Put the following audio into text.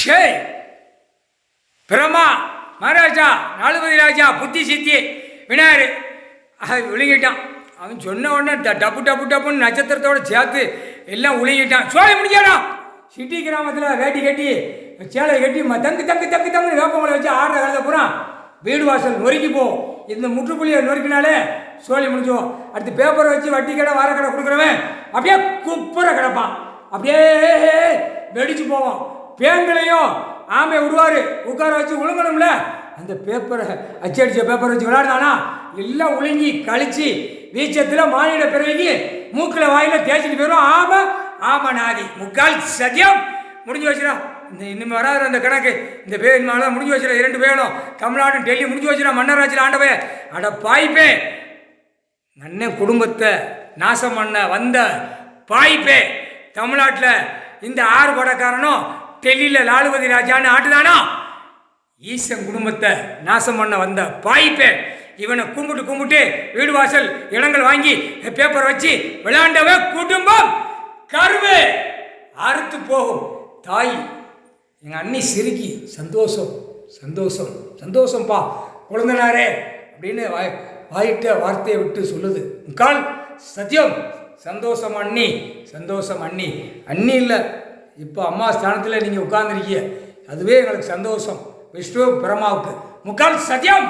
ஷே பிரமா மகாராஜா நாலுபதி ராஜா புத்தி சித்தி விநாயகர் விழுங்கிட்டான். அவன் சொன்ன உடனே டப்பு டப்பு டப்புன்னு நட்சத்திரத்தோடு சேர்த்து எல்லாம் உழுங்கிட்டான். சோழி முடிஞ்சாடா. சிட்டி கிராமத்தில் வேட்டி கட்டி சேலை கட்டி தங்கு தங்கு தங்கு தங்குன்னு வேப்பமலை வச்சு ஆடுற காலத்தை பூரா வீடு வாசல் நொறுக்கி போவோம். இந்த முற்றுப்புள்ளியை நொறுக்கினாலே சோழி முடிஞ்சோம். அடுத்து பேப்பரை வச்சு வட்டி கடை வார கடை கொடுக்குறவன் அப்படியே குப்புற கிடப்பான். அப்படியே வெடிச்சு போவோம். பேங்களையும் ஆமை விடுவார் உட்கார வச்சு உழுங்கணும்ல. அந்த பேப்பரை அச்சடிச்ச பேப்பரை வச்சு விளையாடுதானா எல்லாம் உழுங்கி கழிச்சு வீச்சத்தில் மானிட பிறகு மூக்கில் வாயில் தேய்ச்சிட்டு போயிடும். ஆமா ஆமா நாதி முக்கால் சத்தியம் முடிஞ்சு வச்சுடா. இந்த இன்னும் வராது அந்த கணக்கு. இந்த பேர் முடிஞ்சு வச்சுடா. 2 பேரும் தமிழ்நாடு டெல்லி முடிஞ்சு வச்சுடா. மன்னராட்சியில் ஆண்டவே அட பாய்ப்பே அண்ணன் குடும்பத்தை நாசம் பண்ண வந்த பாய்ப்பே. தமிழ்நாட்டில் இந்த 6 படக்காரனும் டெல்லியில் லாலுபதி ராஜான்னு ஆட்டுதானா. ஈசன் குடும்பத்தை நாசம் பண்ண வந்த பாய்ப்பே. இவனை கும்பிட்டு வீடு வாசல் இடங்கள் வாங்கி பேப்பர் வச்சு விளையாண்டவ குடும்பம் கருவே அறுத்து போகும். தாய் எங்கள் அண்ணி சிரிக்கி சந்தோஷம் சந்தோஷம் சந்தோஷம்ப்பா குழந்தனாரே அப்படின்னு வாயிட்ட வார்த்தையை விட்டு சொல்லுது. முக்கால் சத்தியம் சந்தோஷம் அண்ணி சந்தோஷம் அண்ணி. அண்ணி இல்லை இப்போ அம்மா ஸ்தானத்தில் நீங்கள் உட்கார்ந்துருக்கீங்க. அதுவே எங்களுக்கு சந்தோஷம். விஷ்ணு பிரமாவுக்கு முக்கால் சத்தியம்.